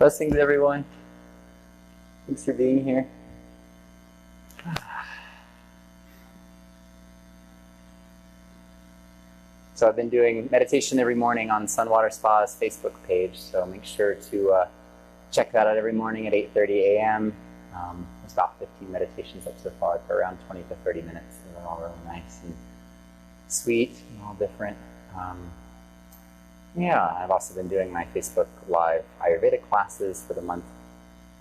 Blessings, everyone. Thanks for being here. So I've been doing meditation every morning on SunWater Spa's Facebook page, so make sure to check that out every morning at 8:30 a.m. There's about 15 meditations up so far for around 20 to 30 minutes, so they're all really nice and sweet and all different. I've also been doing my Facebook Live Ayurveda classes for the month,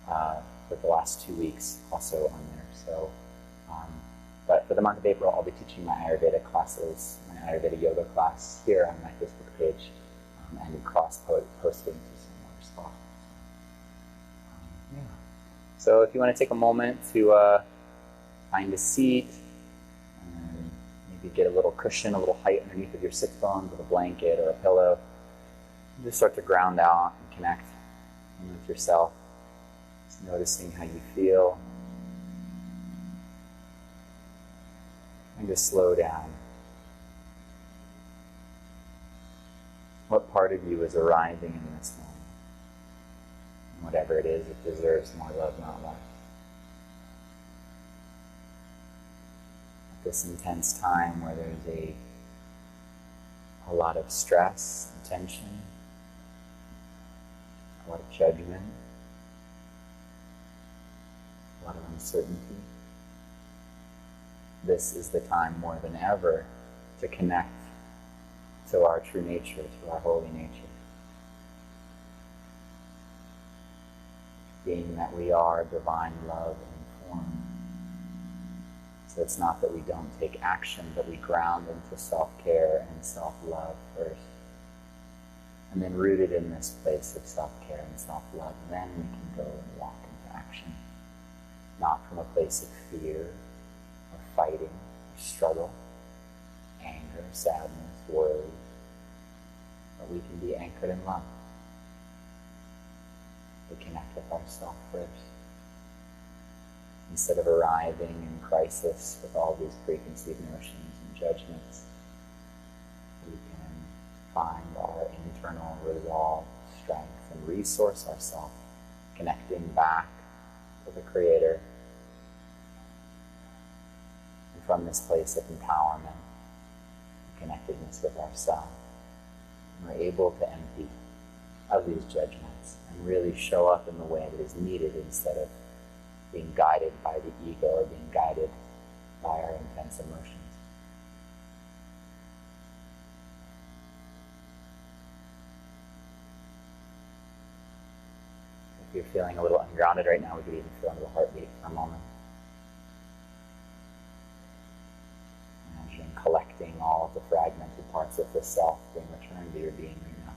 for the last 2 weeks, also on there. So, but for the month of April, I'll be teaching my Ayurveda classes, my Ayurveda yoga class here on my Facebook page, and cross-posting to SunWater Spa. So if you want to take a moment to find a seat, and maybe get a little cushion, a little height underneath of your sit bones with a blanket or a pillow, just start to ground out and connect with yourself. Just noticing how you feel. And just slow down. What part of you is arriving in this moment? And whatever it is, it deserves more love, not less. At this intense time where there's a lot of stress and tension, a lot of judgment, a lot of uncertainty. This is the time more than ever to connect to our true nature, to our holy nature. Being that we are divine love in form. So it's not that we don't take action, but we ground into self-care and self-love first. And then rooted in this place of self-care and self-love, then we can go and walk into action. Not from a place of fear, or fighting, or struggle, anger, sadness, worry, but we can be anchored in love. We connect with ourselves first. Instead of arriving in crisis with all these preconceived notions and judgments, we can find our internal resolve, strength, and resource ourselves, connecting back to the Creator. And from this place of empowerment, connectedness with ourselves, we're able to empty of these judgments and really show up in the way that is needed instead of being guided by the ego or being guided by our intense emotions. If you're feeling a little ungrounded right now, we could even feel a little heartbeat for a moment. Imagine collecting all of the fragmented parts of the self being returned to your being right now.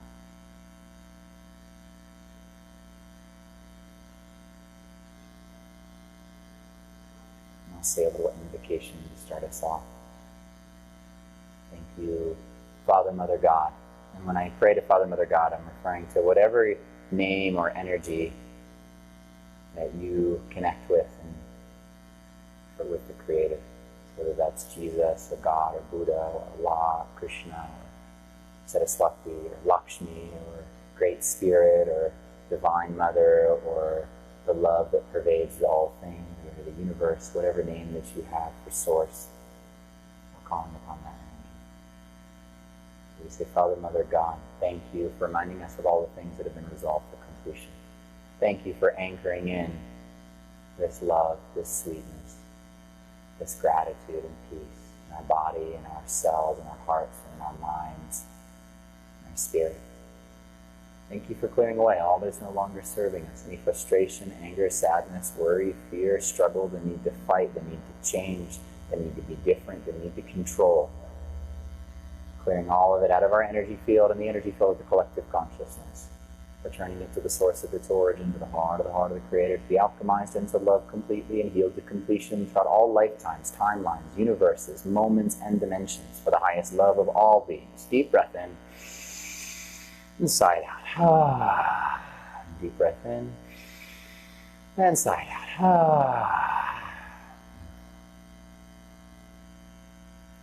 And I'll say a little invocation to start us off. Thank you, Father, Mother, God. And when I pray to Father, Mother, God, I'm referring to whatever name or energy that you connect with and with the Creator. Whether that's Jesus or God or Buddha or Allah, or Krishna or Saraswati or Lakshmi or Great Spirit or Divine Mother or the love that pervades all things or the universe, whatever name that you have for Source, we're calling upon that energy. So we say, Father, Mother, God, thank you for reminding us of all the things that have been resolved for completion. Thank you for anchoring in this love, this sweetness, this gratitude and peace in our body, in our cells, in our hearts, in our minds, in our spirit. Thank you for clearing away all that is no longer serving us. Any frustration, anger, sadness, worry, fear, struggle, the need to fight, the need to change, the need to be different, the need to control. Clearing all of it out of our energy field and the energy field of the collective consciousness. Returning it to the source of its origin, to the heart of the Creator, to be alchemized into love completely and healed to completion throughout all lifetimes, timelines, universes, moments, and dimensions, for the highest love of all beings. Deep breath in, and sigh out. Deep breath in, and sigh out.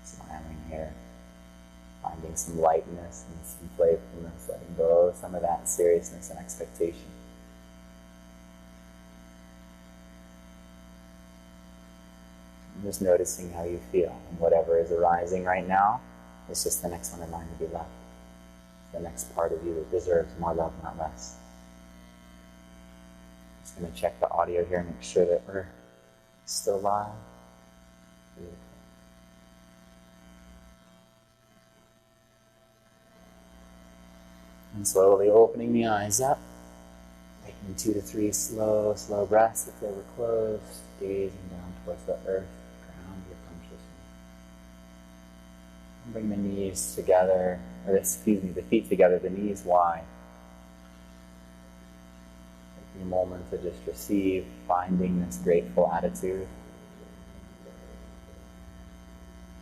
Smiling here. Finding some lightness and some playfulness, letting go of some of that seriousness and expectation. And just noticing how you feel. And whatever is arising right now, it's just the next one in line to be loved. It's the next part of you that deserves more love, not less. Just going to check the audio here and make sure that we're still live. Beautiful. And slowly opening the eyes up, taking 2 to 3 slow breaths if they were closed, gazing down towards the earth, ground your consciousness. And bring the knees together, the feet together, the knees wide. Take a moment to just receive, finding this grateful attitude.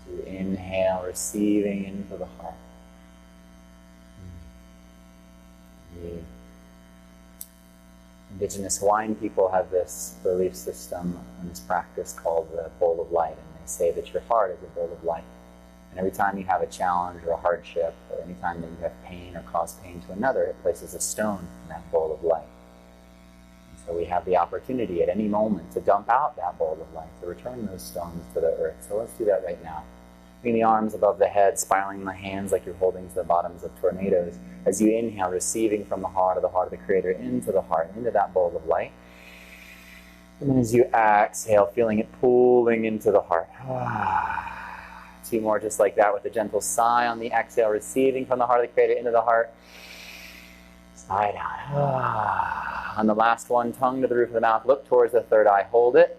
To inhale, receiving into the heart. The indigenous Hawaiian people have this belief system and this practice called the bowl of light, and they say that your heart is a bowl of light. And every time you have a challenge or a hardship, or any time that you have pain or cause pain to another, it places a stone in that bowl of light. And so we have the opportunity at any moment to dump out that bowl of light, to return those stones to the earth. So let's do that right now. Bring the arms above the head, spiraling the hands like you're holding to the bottoms of tornadoes. As you inhale, receiving from the heart of the Creator into the heart, into that bowl of light. And then as you exhale, feeling it pulling into the heart. 2 more just like that with a gentle sigh on the exhale, receiving from the heart of the Creator into the heart. Sigh down. On the last one, tongue to the roof of the mouth, look towards the third eye, hold it.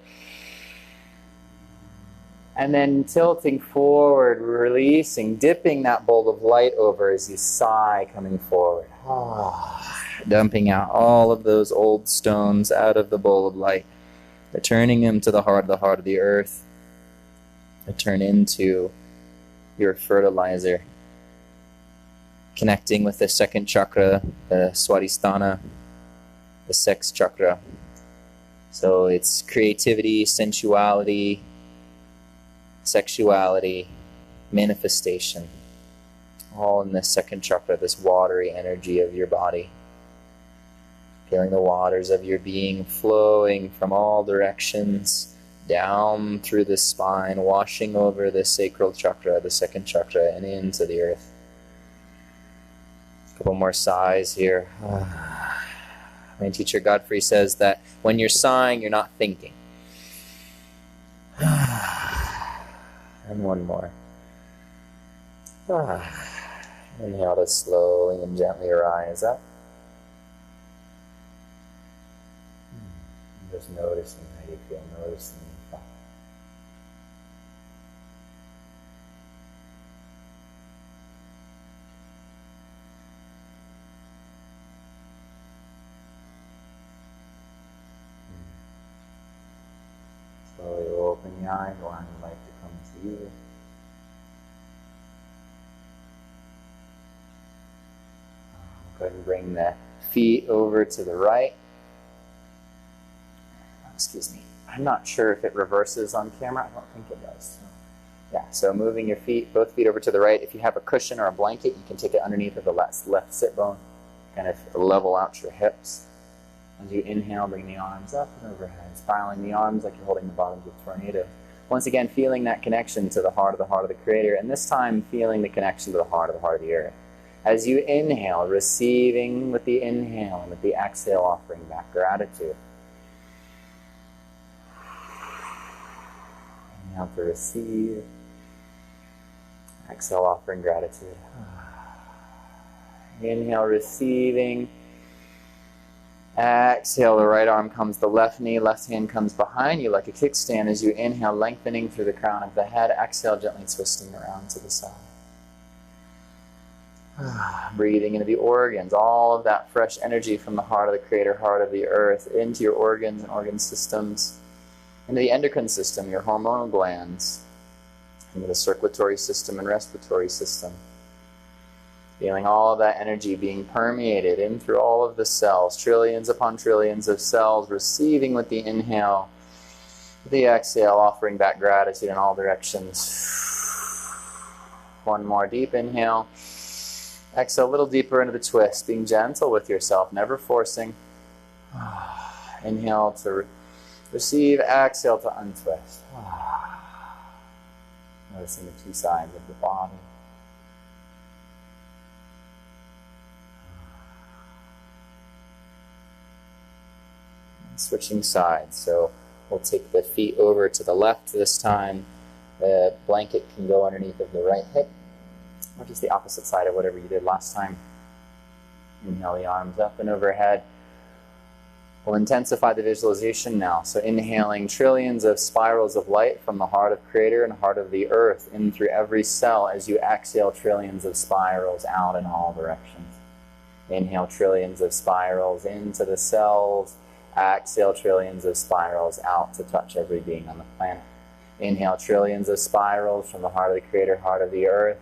And then tilting forward, releasing, dipping that bowl of light over as you sigh, coming forward. Dumping out all of those old stones out of the bowl of light. Returning them to the heart of the earth. To turn into your fertilizer. Connecting with the second chakra, the Swadhisthana, the sex chakra. So it's creativity, sensuality, sexuality, manifestation, all in this second chakra, this watery energy of your body. Feeling the waters of your being flowing from all directions, down through the spine, washing over the sacral chakra, the second chakra, and into the earth. A couple more sighs here. My teacher Godfrey says that when you're sighing, you're not thinking. And one more. Inhale to slowly and gently rise up. And just noticing how you feel, noticing your thoughts. Slowly open the eyes, allowing light to come to you. Go ahead and bring the feet over to the right. Excuse me. I'm not sure if it reverses on camera. I don't think it does. Yeah, so moving your feet, both feet over to the right. If you have a cushion or a blanket, you can take it underneath of the left sit bone, kind of level out your hips. As you inhale, bring the arms up and overhead, spiraling the arms like you're holding the bottoms of tornadoes. Once again, feeling that connection to the heart of the Creator, and this time feeling the connection to the heart of the earth. As you inhale, receiving with the inhale and with the exhale, offering back gratitude. Inhale to receive. Exhale, offering gratitude. Inhale, receiving. Exhale, the right arm comes to the left knee, left hand comes behind you like a kickstand as you inhale, lengthening through the crown of the head. Exhale, gently twisting around to the side. Breathing into the organs, all of that fresh energy from the heart of the Creator, heart of the earth, into your organs and organ systems, into the endocrine system, your hormonal glands, into the circulatory system and respiratory system. Feeling all of that energy being permeated in through all of the cells, trillions upon trillions of cells, receiving with the inhale, the exhale, offering back gratitude in all directions. One more deep inhale. Exhale a little deeper into the twist, being gentle with yourself, never forcing. Inhale to receive, exhale to untwist. Noticing the two sides of the body. And switching sides. So we'll take the feet over to the left this time. The blanket can go underneath of the right hip, or just the opposite side of whatever you did last time. Inhale the arms up and overhead. We'll intensify the visualization now. So inhaling trillions of spirals of light from the heart of Creator and heart of the earth in through every cell as you exhale trillions of spirals out in all directions. Inhale trillions of spirals into the cells. Exhale trillions of spirals out to touch every being on the planet. Inhale trillions of spirals from the heart of the Creator, heart of the earth.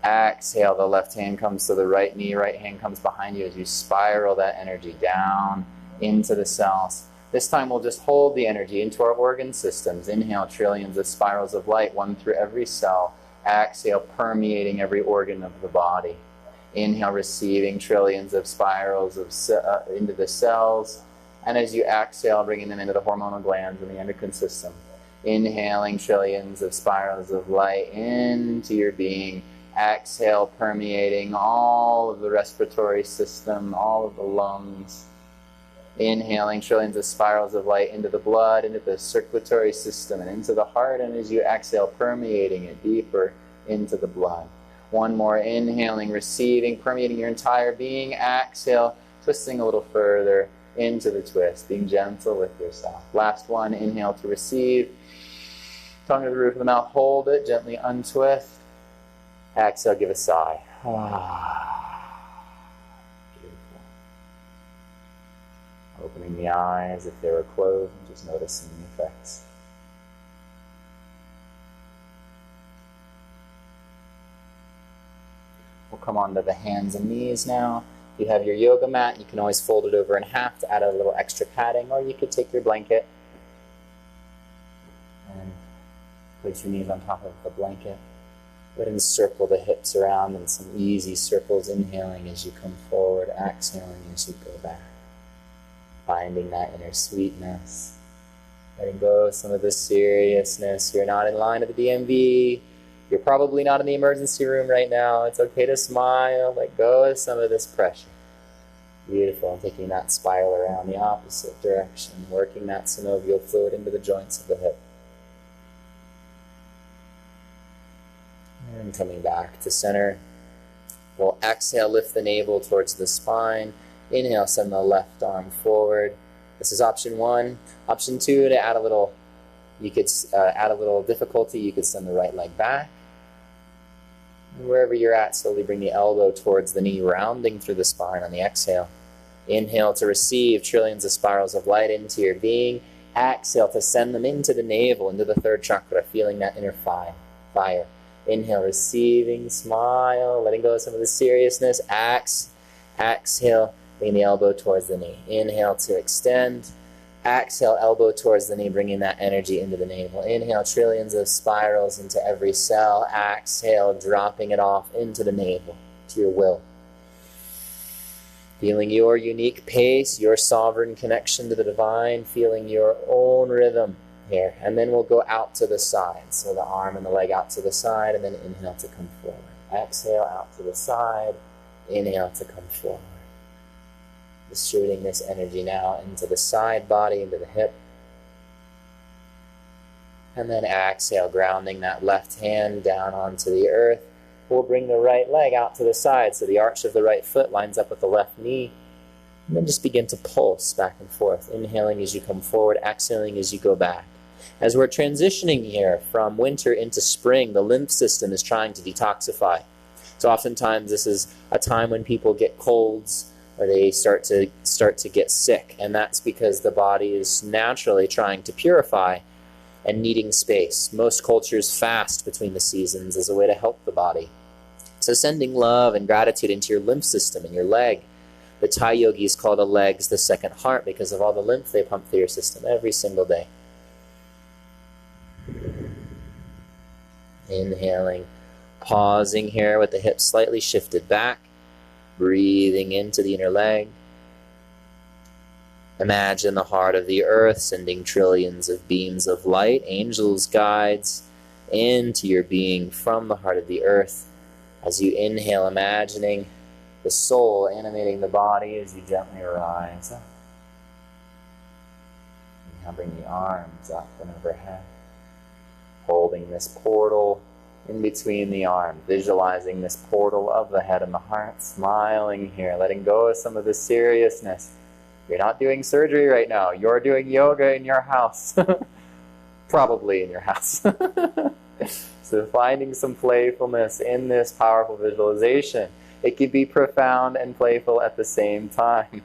Exhale, the left hand comes to the right knee, right hand comes behind you as you spiral that energy down into the cells. This time we'll just hold the energy into our organ systems. Inhale trillions of spirals of light, one through every cell. Exhale, permeating every organ of the body. Inhale, receiving trillions of spirals into the cells. And as you exhale, bringing them into the hormonal glands and the endocrine system. Inhaling trillions of spirals of light into your being. Exhale, permeating all of the respiratory system, all of the lungs. Inhaling trillions of spirals of light into the blood, into the circulatory system, and into the heart. And as you exhale, permeating it deeper into the blood. One more, inhaling, receiving, permeating your entire being. Exhale, twisting a little further into the twist, being gentle with yourself. Last one, inhale to receive. Tongue to the roof of the mouth, hold it, gently untwist. Exhale, give a sigh. Beautiful. Opening the eyes if they were closed and just noticing the effects. We'll come onto the hands and knees now. If you have your yoga mat, you can always fold it over in half to add a little extra padding, or you could take your blanket and place your knees on top of the blanket. Go ahead and circle the hips around in some easy circles, inhaling as you come forward, exhaling as you go back. Finding that inner sweetness. Letting go of some of the seriousness. You're not in line at the DMV. You're probably not in the emergency room right now. It's okay to smile. Let go of some of this pressure. Beautiful. And taking that spiral around the opposite direction. Working that synovial fluid into the joints of the hip. And coming back to center. We'll exhale, lift the navel towards the spine. Inhale, send the left arm forward. This is option one. Option two, to add a little, you could add a little difficulty, you could send the right leg back. And wherever you're at, slowly bring the elbow towards the knee, rounding through the spine on the exhale. Inhale to receive trillions of spirals of light into your being. Exhale to send them into the navel, into the third chakra, feeling that inner fire. Inhale, receiving, smile, letting go of some of the seriousness. Exhale, bring the elbow towards the knee. Inhale to extend. Exhale, elbow towards the knee, bringing that energy into the navel. Inhale, trillions of spirals into every cell. Exhale, dropping it off into the navel, to your will. Feeling your unique pace, your sovereign connection to the divine, feeling your own rhythm here. And then we'll go out to the side. So the arm and the leg out to the side, and then inhale to come forward. Exhale, out to the side. Inhale to come forward. Distributing this energy now into the side body, into the hip. And then exhale, grounding that left hand down onto the earth. We'll bring the right leg out to the side so the arch of the right foot lines up with the left knee. And then just begin to pulse back and forth, inhaling as you come forward, exhaling as you go back. As we're transitioning here from winter into spring, the lymph system is trying to detoxify. So oftentimes this is a time when people get colds, or they start to get sick, and that's because the body is naturally trying to purify and needing space. Most cultures fast between the seasons as a way to help the body. So sending love and gratitude into your lymph system and your leg. The Thai yogis call the legs the second heart because of all the lymph they pump through your system every single day. Inhaling, pausing here with the hips slightly shifted back. Breathing into the inner leg. Imagine the heart of the earth sending trillions of beams of light, angels, guides, into your being from the heart of the earth. As you inhale, imagining the soul animating the body as you gently rise up. Now bring the arms up and overhead, holding this portal in between the arms, visualizing this portal of the head and the heart, smiling here, letting go of some of the seriousness. You're not doing surgery right now. You're doing yoga in your house. Probably in your house. So finding some playfulness in this powerful visualization. It can be profound and playful at the same time.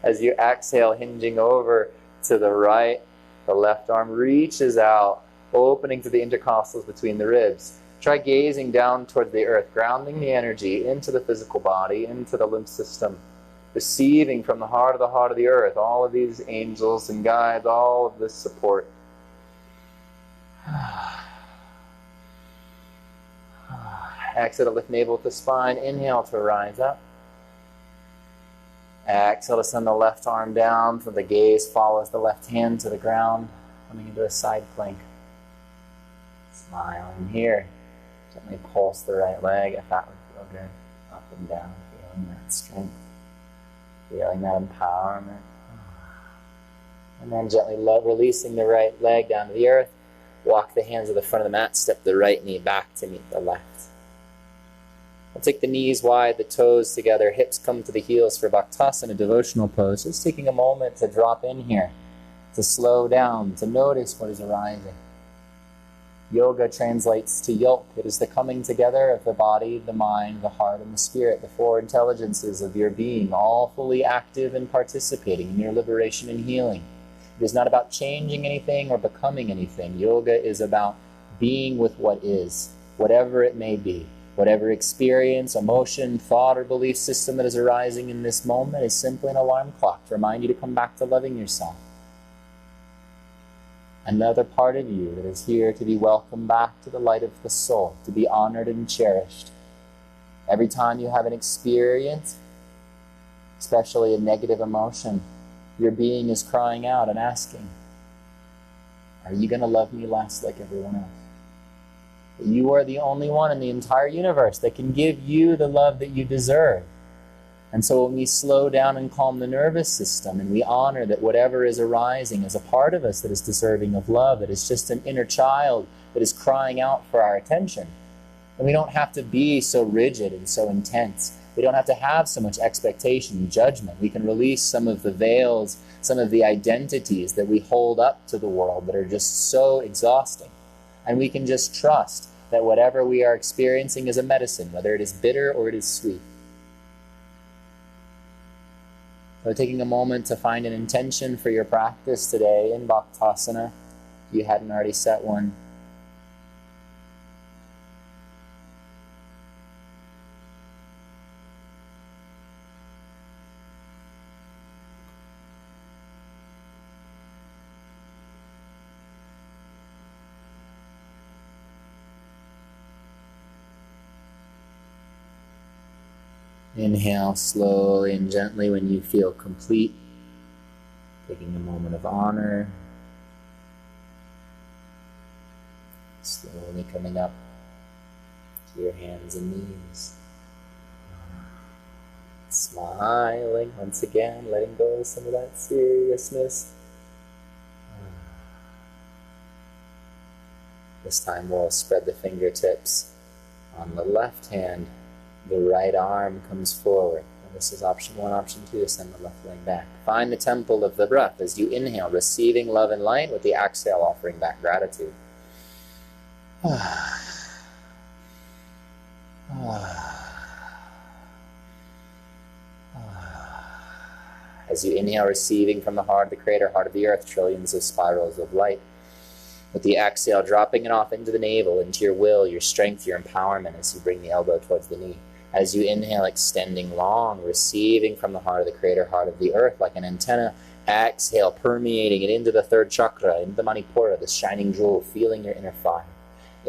As you exhale, hinging over to the right, the left arm reaches out, opening to the intercostals between the ribs. Try gazing down towards the earth, grounding the energy into the physical body, into the lymph system, receiving from the heart of the earth, all of these angels and guides, all of this support. Exhale to lift navel to spine. Inhale to rise up. Exhale to send the left arm down, so the gaze follows the left hand to the ground, coming into a side plank. Smiling here. Gently pulse the right leg if that would feel good. Up and down, feeling that strength. Feeling that empowerment. And then gently releasing the right leg down to the earth. Walk the hands to the front of the mat. Step the right knee back to meet the left. We'll take the knees wide, the toes together, hips come to the heels for Bhaktasana, devotional pose. Just taking a moment to drop in here, to slow down, to notice what is arising. Yoga translates to yoke. It is the coming together of the body, the mind, the heart, and the spirit, the four intelligences of your being, all fully active and participating in your liberation and healing. It is not about changing anything or becoming anything. Yoga is about being with what is, whatever it may be. Whatever experience, emotion, thought, or belief system that is arising in this moment is simply an alarm clock to remind you to come back to loving yourself. Another part of you that is here to be welcomed back to the light of the soul, to be honored and cherished. Every time you have an experience, especially a negative emotion, your being is crying out and asking, are you going to love me less like everyone else? You are the only one in the entire universe that can give you the love that you deserve. And so when we slow down and calm the nervous system and we honor that whatever is arising is a part of us that is deserving of love, that is just an inner child that is crying out for our attention. And we don't have to be so rigid and so intense. We don't have to have so much expectation and judgment. We can release some of the veils, some of the identities that we hold up to the world that are just so exhausting. And we can just trust that whatever we are experiencing is a medicine, whether it is bitter or it is sweet. So taking a moment to find an intention for your practice today in Bhaktasana, if you hadn't already set one. Inhale slowly and gently when you feel complete, taking a moment of honor. Slowly coming up to your hands and knees. Smiling once again, letting go of some of that seriousness. This time we'll spread the fingertips on the left hand. The right arm comes forward. And this is option 1. Option 2 is send the left leg back. Find the temple of the breath as you inhale, receiving love and light, with the exhale offering back gratitude. As you inhale, receiving from the heart of the creator, heart of the earth, trillions of spirals of light. With the exhale, dropping it off into the navel, into your will, your strength, your empowerment as you bring the elbow towards the knee. As you inhale, extending long, receiving from the heart of the creator, heart of the earth, like an antenna. Exhale, permeating it into the third chakra, into the Manipura, the shining jewel, feeling your inner fire.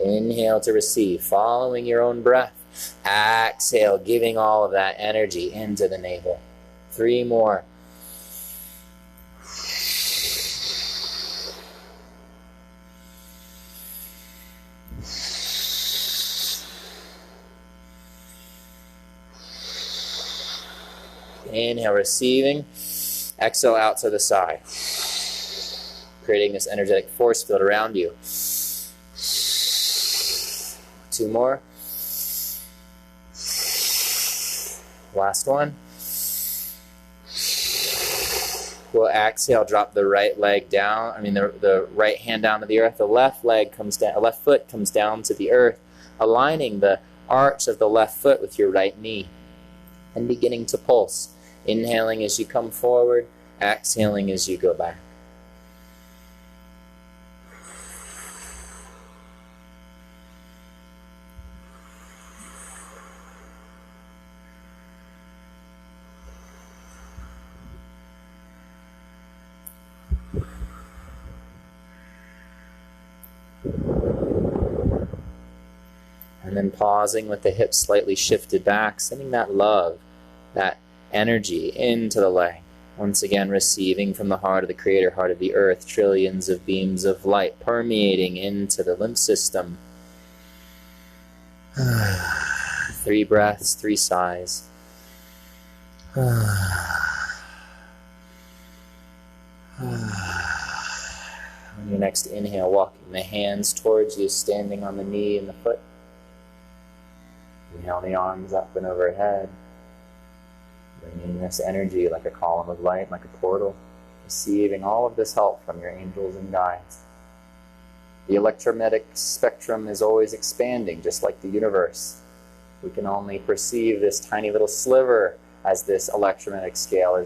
Inhale to receive, following your own breath. Exhale, giving all of that energy into the navel. 3 more. Inhale, receiving. Exhale out to the side, creating this energetic force field around you. 2 more. Last one. We'll exhale, drop the right leg down. The right hand down to the earth. The left leg comes down. Left foot comes down to the earth, aligning the arch of the left foot with your right knee, and beginning to pulse. Inhaling as you come forward, exhaling as you go back. And then pausing with the hips slightly shifted back, sending that love, that energy into the leg. Once again, receiving from the heart of the Creator, heart of the earth, trillions of beams of light permeating into the lymph system. 3 breaths, 3 sighs. On your next inhale, walking the hands towards you, standing on the knee and the foot. Inhale the arms up and overhead, bringing this energy like a column of light, like a portal, receiving all of this help from your angels and guides. The electromagnetic spectrum is always expanding, just like the universe. We can only perceive this tiny little sliver as this electromagnetic scale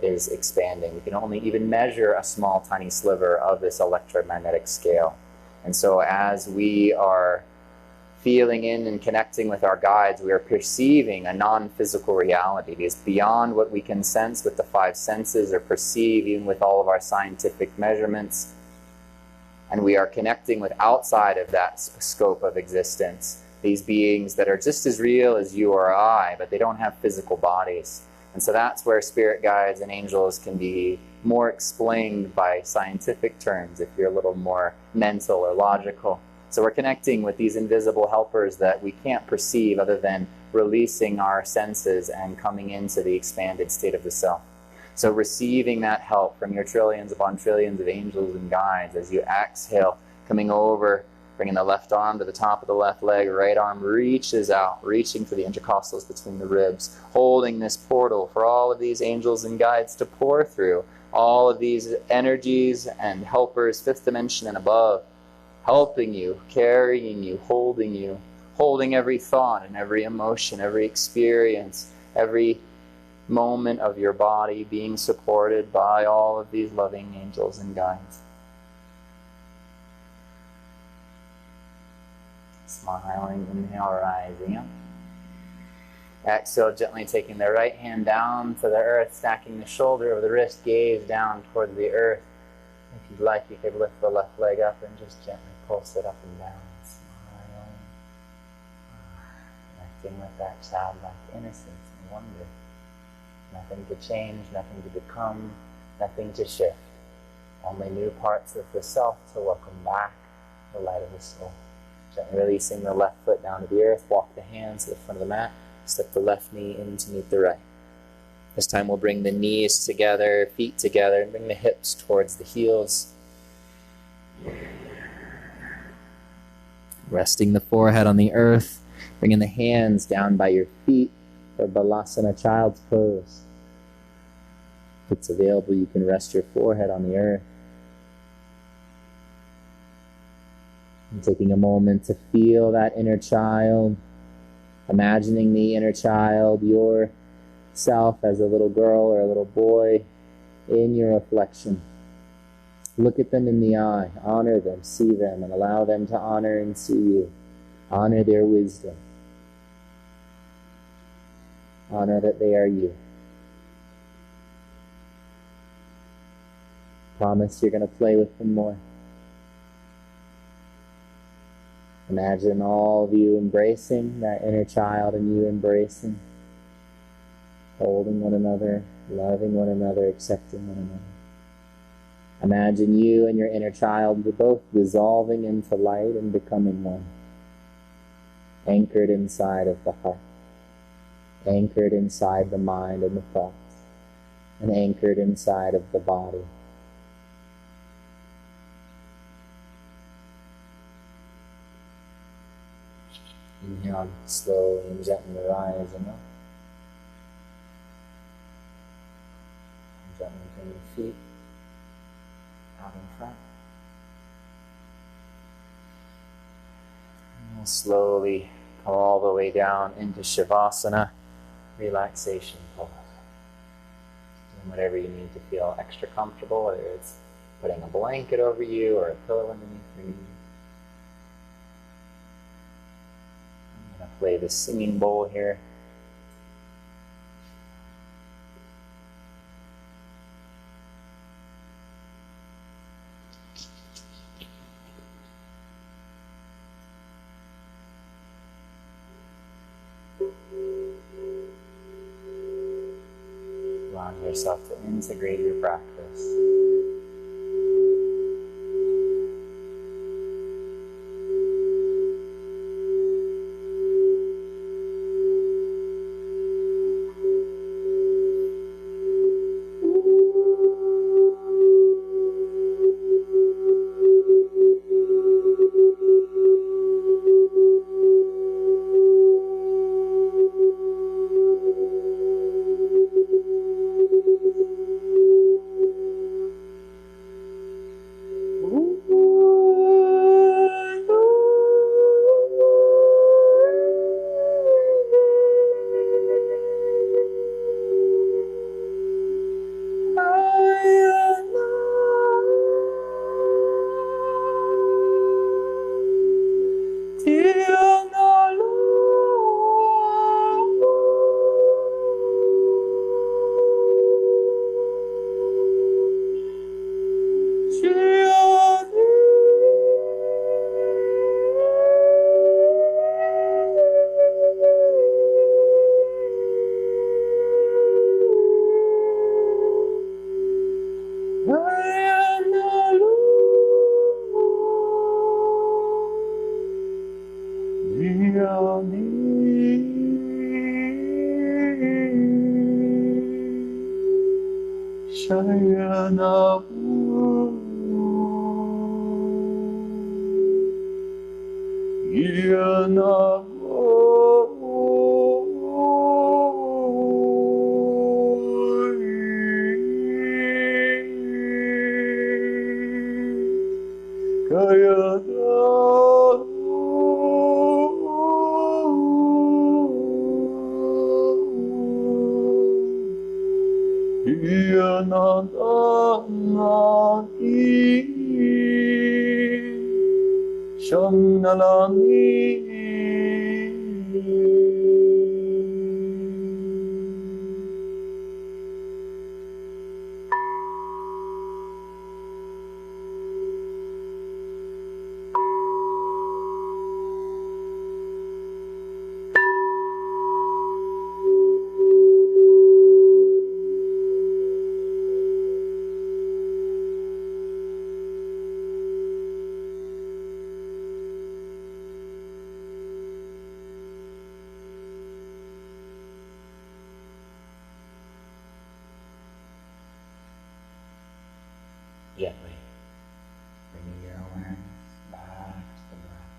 is expanding. We can only even measure a small, tiny sliver of this electromagnetic scale. And so as we are feeling in and connecting with our guides, we are perceiving a non-physical reality. It is beyond what we can sense with the 5 senses or perceive even with all of our scientific measurements. And we are connecting with outside of that scope of existence. These beings that are just as real as you or I, but they don't have physical bodies. And so that's where spirit guides and angels can be more explained by scientific terms if you're a little more mental or logical. So we're connecting with these invisible helpers that we can't perceive other than releasing our senses and coming into the expanded state of the self. So receiving that help from your trillions upon trillions of angels and guides as you exhale, coming over, bringing the left arm to the top of the left leg, right arm reaches out, reaching for the intercostals between the ribs, holding this portal for all of these angels and guides to pour through, all of these energies and helpers, 5th dimension and above, helping you, carrying you, holding every thought and every emotion, every experience, every moment of your body being supported by all of these loving angels and guides. Smiling, inhale, rising up. Exhale, gently taking the right hand down to the earth, stacking the shoulder over the wrist, gaze down toward the earth. If you'd like, you could lift the left leg up and just gently pulse it up and down. Smile. Connecting with that childlike innocence and wonder. Nothing to change, nothing to become, nothing to shift. Only new parts of the self to welcome back the light of the soul. Gently releasing the left foot down to the earth, walk the hands to the front of the mat, step the left knee in to meet the right. This time we'll bring the knees together, feet together, and bring the hips towards the heels. Resting the forehead on the earth, bringing the hands down by your feet for Balasana, child's pose. If it's available, you can rest your forehead on the earth. And taking a moment to feel that inner child, imagining the inner child, yourself as a little girl or a little boy in your reflection. Look at them in the eye, honor them, see them, and allow them to honor and see you. Honor their wisdom. Honor that they are you. Promise you're going to play with them more. Imagine all of you embracing that inner child and you embracing, holding one another, loving one another, accepting one another. Imagine you and your inner child both dissolving into light and becoming one, anchored inside of the heart, anchored inside the mind and the thoughts, and anchored inside of the body. Inhale slowly and gently rising up. And gently bring your feet out in front. And we'll slowly come all the way down into Shavasana, relaxation pose. Doing whatever you need to feel extra comfortable, whether it's putting a blanket over you or a pillow underneath your knees. I'm going to play the singing bowl here. Allowing yourself to integrate your practice. Gently bringing your awareness back to the breath,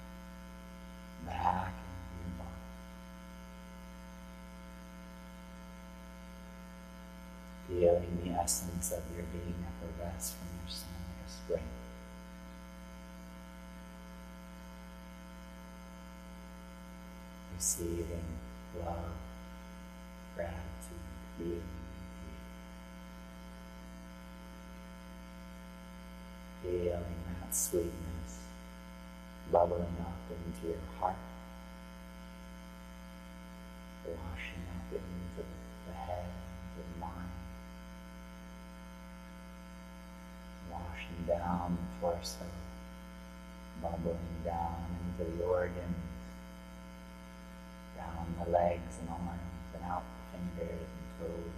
back into your body. Feeling the essence of your being effervesce from your sun like a spring. Receiving love, gratitude, healing. Feeling that sweetness bubbling up into your heart, washing up into the head, into the mind, washing down the torso, bubbling down into the organs, down the legs and arms, and out the fingers and toes,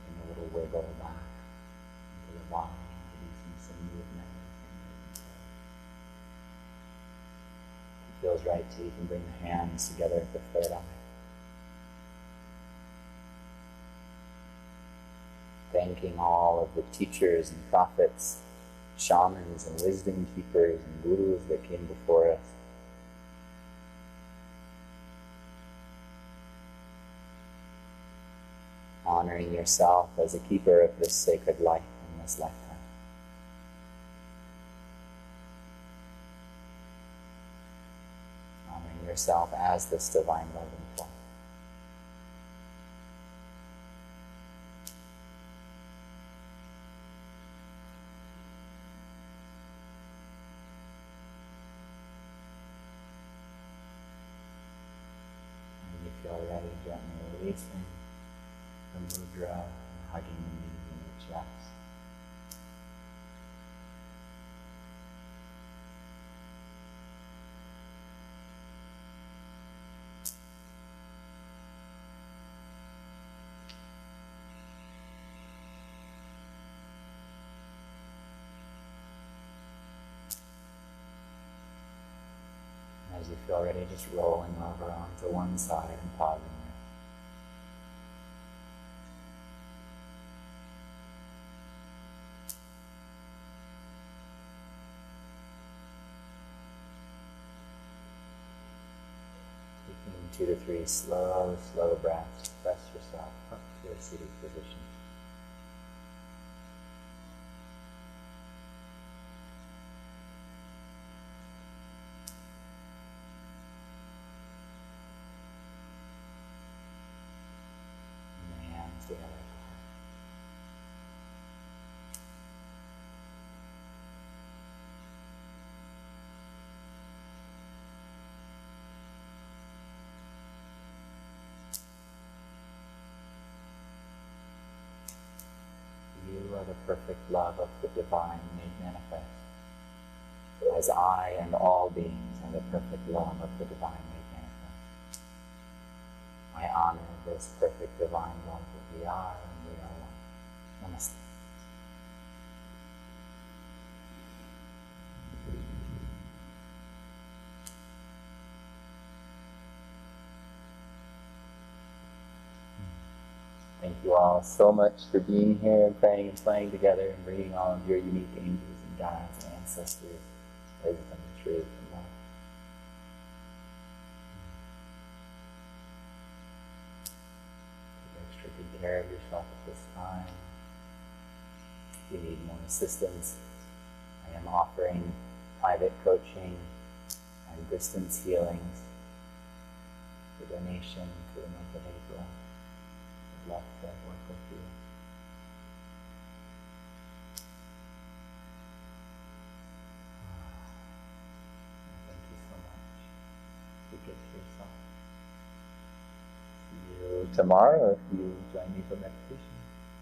and a little wiggle back into the body, introducing some movement. If it feels right to you, you can bring the hands together at the third eye. Thanking all of the teachers and prophets, shamans and wisdom keepers and gurus that came before us. Honoring yourself as a keeper of this sacred light in this lifetime. Honoring yourself as this divine love and form. And you feel ready, gently releasing the mudra and hugging the knees in your chest. As you feel ready, just rolling over onto one side and pausing there. Taking 2 to 3 slow breaths to press yourself up to a seated position. Together. You are the perfect love of the divine made manifest, as I and all beings are the perfect love of the divine made manifest. I honor this perfect divine love that we are, and we are one. Namaste. Thank you all so much for being here and praying and playing together and bringing all of your unique angels and guides and ancestors, wisdom and truth and love. Take extra good care of yourself at this time. If you need more assistance, I am offering private coaching and distance healings for donation for the month of April. I'd love to work with you. Thank you so much. Be good to yourself. See you tomorrow if you join me for meditation.